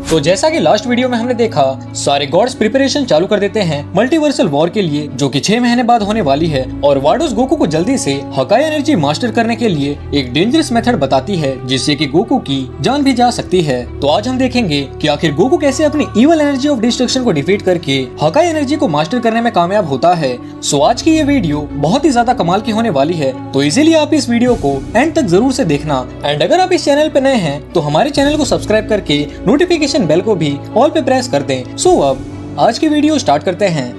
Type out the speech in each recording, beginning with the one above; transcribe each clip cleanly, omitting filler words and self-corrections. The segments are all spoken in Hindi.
तो जैसा कि लास्ट वीडियो में हमने देखा, सारे गॉड्स प्रिपरेशन चालू कर देते हैं मल्टीवर्सल वॉर के लिए, जो कि 6 महीने बाद होने वाली है। और वाडोस गोकू को जल्दी से हकाई एनर्जी मास्टर करने के लिए एक डेंजरस मेथड बताती है, जिससे कि गोकू की जान भी जा सकती है। तो आज हम देखेंगे कि आखिर गोकू कैसे अपनी इवल एनर्जी ऑफ डिस्ट्रक्शन को डिफीट करके हकाई एनर्जी को मास्टर करने में कामयाब होता है। सो आज की ये वीडियो बहुत ही ज्यादा कमाल की होने वाली है, तो इसीलिए आप इस वीडियो को एंड तक जरूर से देखना। एंड अगर आप इस चैनल पे नए हैं तो हमारे चैनल को सब्सक्राइब करके नोटिफिकेशन बेल को भी ऑल पे प्रेस कर दें। सो अब आज की वीडियो स्टार्ट करते हैं।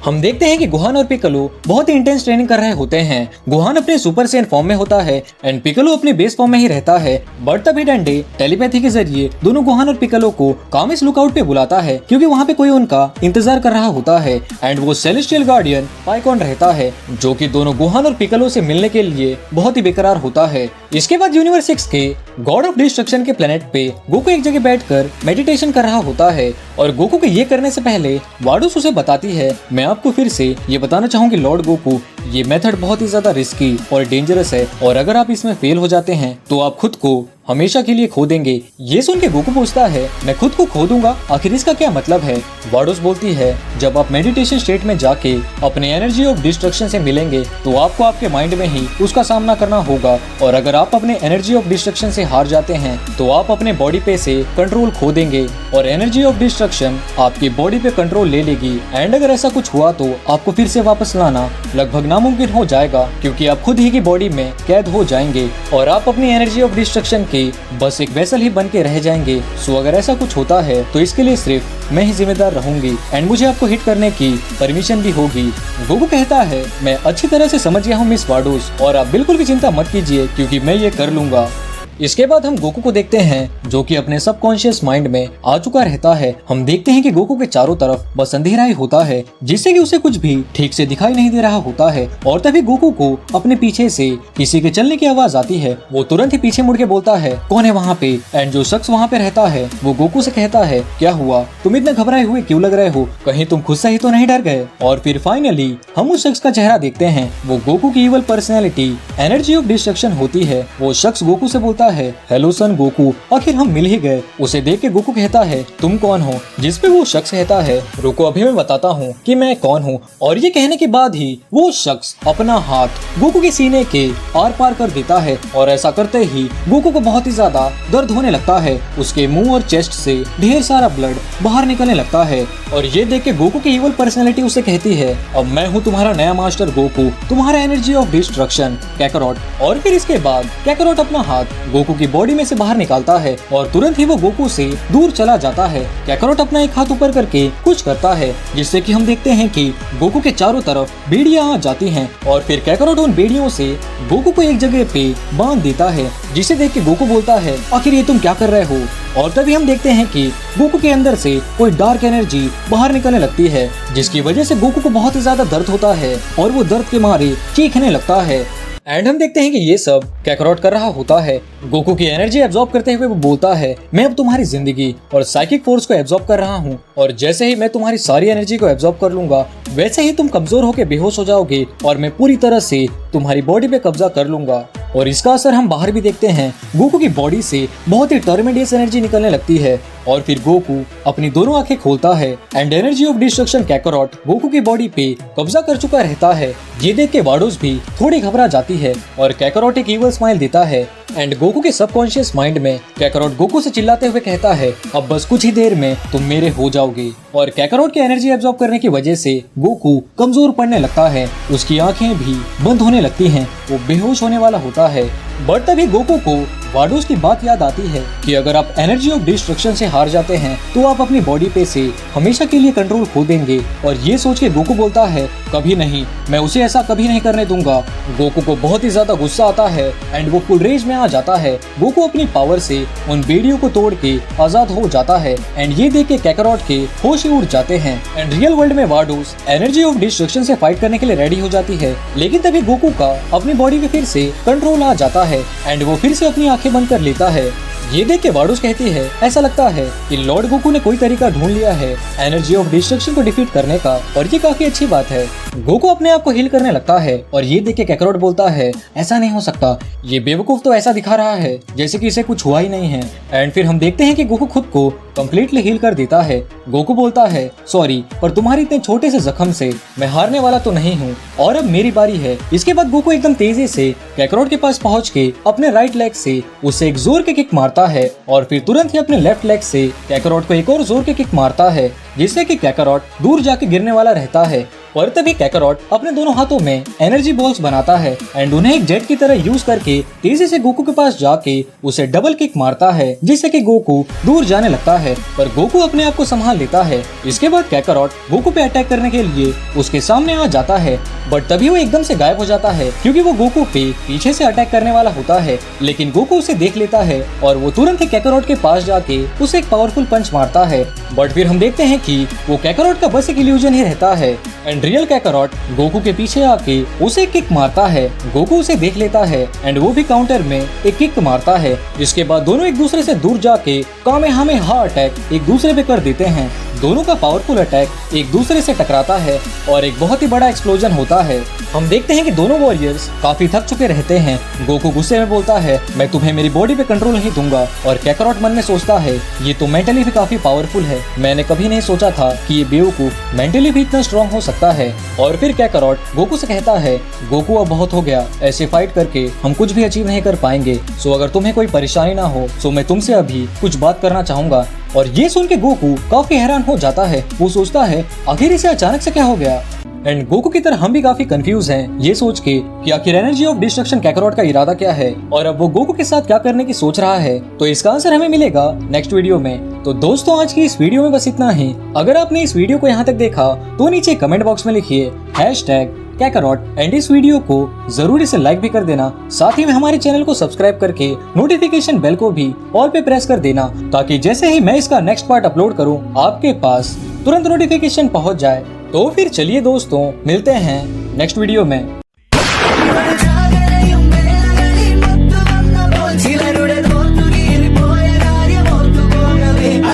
हम देखते हैं कि गोहान और पिकलो बहुत ही इंटेंस ट्रेनिंग कर रहे होते हैं। गोहान अपने सुपर सेन फॉर्म में होता है एंड पिकलो अपने बेस फॉर्म में ही रहता है। बट तभी डंडे टेलीपैथी के जरिए दोनों गोहान और पिकलो को कामिस लुकआउट पे बुलाता है, क्योंकि वहाँ पे कोई उनका इंतजार कर रहा होता है। एंड वो सेलेस्टियल गार्डियन पाइकॉन रहता है, जो कि दोनों गोहान और पिकलो से मिलने के लिए बहुत ही बेकरार होता है। इसके बाद यूनिवर्स 6 के गॉड ऑफ डिस्ट्रक्शन के प्लेनेट पे गोकू एक जगह बैठकर मेडिटेशन कर रहा होता है। और गोकू के ये करने से पहले वाडोस उसे बताती है, मैं आपको फिर से ये बताना चाहूंगी लॉर्ड गोकू, ये मेथड बहुत ही ज्यादा रिस्की और डेंजरस है, और अगर आप इसमें फेल हो जाते हैं तो आप खुद को हमेशा के लिए खो देंगे। ये सुन के गोकू पूछता है, मैं खुद को खो दूंगा, आखिर इसका क्या मतलब है? वाडोस बोलती है, जब आप मेडिटेशन स्टेट में जाके अपने एनर्जी ऑफ डिस्ट्रक्शन से मिलेंगे तो आपको आपके माइंड में ही उसका सामना करना होगा। और अगर आप अपने एनर्जी ऑफ डिस्ट्रक्शन से हार जाते हैं तो आप अपने बॉडी पे से कंट्रोल खो देंगे और एनर्जी ऑफ डिस्ट्रक्शन आपकी बॉडी पे कंट्रोल ले लेगी। एंड अगर ऐसा कुछ हुआ तो आपको फिर से वापस लाना लगभग नामुमकिन हो जाएगा, क्योंकि आप खुद ही की बॉडी में कैद हो जाएंगे और आप अपनी एनर्जी ऑफ डिस्ट्रक्शन के बस एक वेसल ही बन के रह जाएंगे। सो अगर ऐसा कुछ होता है तो इसके लिए सिर्फ मैं ही जिम्मेदार रहूंगी एंड मुझे आपको हिट करने की परमिशन भी होगी। गोकू कहता है, मैं अच्छी तरह से समझ गया हूँ मिस वाडोस, और आप बिल्कुल भी चिंता मत कीजिए क्योंकि मैं ये कर लूंगा। इसके बाद हम गोकू को देखते हैं, जो कि अपने सबकॉन्शियस माइंड में आ चुका रहता है। हम देखते हैं कि गोकू के चारों तरफ बस अंधेरा ही होता है, जिससे कि उसे कुछ भी ठीक से दिखाई नहीं दे रहा होता है। और तभी गोकू को अपने पीछे से किसी के चलने की आवाज आती है। वो तुरंत ही पीछे मुड़ के बोलता है, कौन है वहाँ पे? एंड जो शख्स वहाँ पे रहता है वो गोकू से कहता है, क्या हुआ, तुम इतने घबराए हुए क्यों लग रहे हो, कहीं तुम खुद से ही तो नहीं डर गए? और फिर फाइनली हम उस शख्स का चेहरा देखते हैं। वो गोकू की evil personality energy of destruction होती है। वो शख्स गोकू से बोलता है, हेलो सन गोकू, आखिर हम मिल ही गए। उसे देख के गोकू कहता है, तुम कौन हो? जिस पे वो शख्स कहता है, रुको अभी मैं बताता हूँ कि मैं कौन हूँ। और ये कहने के बाद ही वो शख्स अपना हाथ गोकू के सीने के आर पार कर देता है, और ऐसा करते ही गोकू को बहुत ही ज्यादा दर्द होने लगता है। उसके मुंह और चेस्ट से ढेर सारा ब्लड बाहर निकलने लगता है। और ये देख के गोकू की इवल पर्सनैलिटी उसे कहती है, अब मैं हूँ तुम्हारा नया मास्टर गोकू, तुम्हारा एनर्जी ऑफ डिस्ट्रक्शन कैकरोट। और फिर इसके बाद कैकरोट अपना हाथ गोकू की बॉडी में से बाहर निकालता है और तुरंत ही वो गोकू से दूर चला जाता है। कैकरोट अपना एक हाथ ऊपर करके कुछ करता है, जिससे कि हम देखते हैं कि गोकू के चारों तरफ बेड़ियां आ जाती हैं। और फिर कैकरोट उन बेड़ियों से गोकू को एक जगह पे बांध देता है, जिसे देख के गोकू बोलता है, आखिर ये तुम क्या कर रहे हो? और तभी हम देखते हैं कि गोकू के अंदर से कोई डार्क एनर्जी बाहर निकलने लगती है, जिसकी वजह से गोकू को बहुत ही ज्यादा दर्द होता है और वो दर्द के मारे चीखने लगता है। एंड हम देखते हैं कि ये सब कैकरोट कर रहा होता है। गोकू की एनर्जी एब्जॉर्ब करते हुए वो बोलता है, मैं अब तुम्हारी जिंदगी और साइकिक फोर्स को एब्जॉर्ब कर रहा हूँ, और जैसे ही मैं तुम्हारी सारी एनर्जी को एब्जॉर्ब कर लूंगा वैसे ही तुम कमजोर होकर बेहोश हो जाओगे और मैं पूरी तरह से तुम्हारी बॉडी पे कब्जा कर लूंगा। और इसका असर हम बाहर भी देखते हैं। गोकू की बॉडी से बहुत ही टर्मेडियस एनर्जी निकलने लगती है, और फिर गोकू अपनी दोनों आंखें खोलता है and energy of destruction Kakarot Goku की बॉडी पे कब्जा कर चुका रहता है। ये देख के वाडोस भी थोड़ी घबरा जाती है और कैकरोट एक इवल स्माइल देता है। एंड गोकू के सबकॉन्शियस माइंड में कैकरोट गोकू से चिल्लाते हुए कहता है, अब बस कुछ ही देर में तुम मेरे हो जाओगे। और कैकरोट की एनर्जी एब्जॉर्ब करने की वजह से गोकू कमजोर पड़ने लगता है, उसकी आंखें भी बंद होने लगती हैं, वो बेहोश होने वाला होता है। बट तभी गोकू को वाडोस की बात याद आती है कि अगर आप एनर्जी ऑफ डिस्ट्रक्शन से हार जाते हैं तो आप अपनी बॉडी पे से हमेशा के लिए कंट्रोल खो देंगे। और ये सोच के गोकू बोलता है, कभी नहीं, मैं उसे ऐसा कभी नहीं करने दूंगा। गोकू को बहुत ही ज्यादा गुस्सा आता है एंड वो फुल रेज में आ जाता है। गोकू अपनी पावर से उन बेड़ियों को तोड़ के आजाद हो जाता है एंड ये देख के कैकरोट के होश ही उड़ जाते हैं। एंड रियल वर्ल्ड में वाडोस एनर्जी ऑफ डिस्ट्रक्शन से फाइट करने के लिए रेडी हो जाती है, लेकिन तभी गोकू का अपनी बॉडी पे फिर से कंट्रोल आ जाता है एंड वो फिर से अपनी आंखें बंद कर लेता है। ये देख के वाडोस कहती है, ऐसा लगता है कि लॉर्ड गोकू ने कोई तरीका ढूंढ लिया है एनर्जी ऑफ डिस्ट्रक्शन को डिफीट करने का, और ये काफी अच्छी बात है। गोकू अपने आप को हील करने लगता है और ये देख के काकारोट बोलता है ऐसा नहीं हो सकता, ये बेवकूफ तो ऐसा दिखा रहा है जैसे कि इसे कुछ हुआ ही नहीं है। एंड फिर हम देखते हैं कि गोकू खुद को कम्प्लीटली हील कर देता है। गोकू बोलता है सॉरी, पर तुम्हारे इतने छोटे से जख्म से मैं हारने वाला तो नहीं हूँ और अब मेरी बारी है। इसके बाद गोकू एकदम तेजी से काकारोट के पास पहुँच के अपने राइट लेग से उसे एक जोर के किक मारता है और फिर तुरंत ही अपने लेफ्ट लेग से काकारोट को एक और जोर के किक मारता है, जिससे कि काकारोट दूर जाके गिरने वाला रहता है। पर तभी काकारोट अपने दोनों हाथों में एनर्जी बॉल्स बनाता है एंड उन्हें एक जेट की तरह यूज करके तेजी से गोकू के पास जाके उसे डबल किक मारता है, जिससे कि गोकू दूर जाने लगता है। पर गोकू अपने आप को संभाल लेता है। इसके बाद काकारोट गोकू पे अटैक करने के लिए उसके सामने आ जाता है, बट तभी वो एकदम से गायब हो जाता है क्योंकि वो गोकू पे पीछे से अटैक करने वाला होता है। लेकिन गोकू उसे देख लेता है और वो तुरंत ही काकारोट के पास जाके उसे एक पावरफुल पंच मारता है। बट फिर हम देखते हैं कि वो काकारोट का बस एक इल्यूजन ही रहता है एंड रियल काकारोट गोकू के पीछे आके उसे किक मारता है। गोकू उसे देख लेता है एंड वो भी काउंटर में एक किक मारता है। इसके बाद दोनों एक दूसरे से दूर जाके कामेहामेहा अटैक एक दूसरे पे कर देते हैं। दोनों का पावरफुल अटैक एक दूसरे से टकराता है और एक बहुत ही बड़ा एक्सप्लोजन होता है। हम देखते हैं कि दोनों वॉरियर्स काफी थक चुके रहते हैं। गोकू गुस्से में बोलता है मैं तुम्हें मेरी बॉडी पे कंट्रोल नहीं दूंगा, और काकारोट मन में सोचता है ये तो मेंटली भी काफी पावरफुल है, मैंने कभी नहीं सोचा था कि ये बेवकूफ मेंटली भी इतना स्ट्रॉन्ग हो सकता है। और फिर काकारोट गोकू से कहता है गोकू अब बहुत हो गया, ऐसे फाइट करके हम कुछ भी अचीव नहीं कर पाएंगे, सो अगर तुम्हें कोई परेशानी ना हो तो मैं तुमसे अभी कुछ बात करना चाहूंगा। और ये सुन के गोकू काफी हैरान हो जाता है। वो सोचता है आखिर इसे अचानक से क्या हो गया। एंड गोकू की तरह हम भी काफी कंफ्यूज हैं ये सोच के कि आखिर एनर्जी ऑफ डिस्ट्रक्शन काकारोट का इरादा क्या है और अब वो गोकू के साथ क्या करने की सोच रहा है। तो इसका आंसर हमें मिलेगा नेक्स्ट वीडियो में। तो दोस्तों आज की इस वीडियो में बस इतना ही। अगर आपने इस वीडियो को यहाँ तक देखा तो नीचे कमेंट बॉक्स में लिखिए #काकारोट एंड इस वीडियो को जरूर इसे लाइक भी कर देना। साथ ही में हमारे चैनल को सब्सक्राइब करके नोटिफिकेशन बेल को भी ऑल पे प्रेस कर देना, ताकि जैसे ही मैं इसका नेक्स्ट पार्ट अपलोड करूं आपके पास तुरंत नोटिफिकेशन पहुंच जाए। तो फिर चलिए दोस्तों मिलते हैं नेक्स्ट वीडियो में।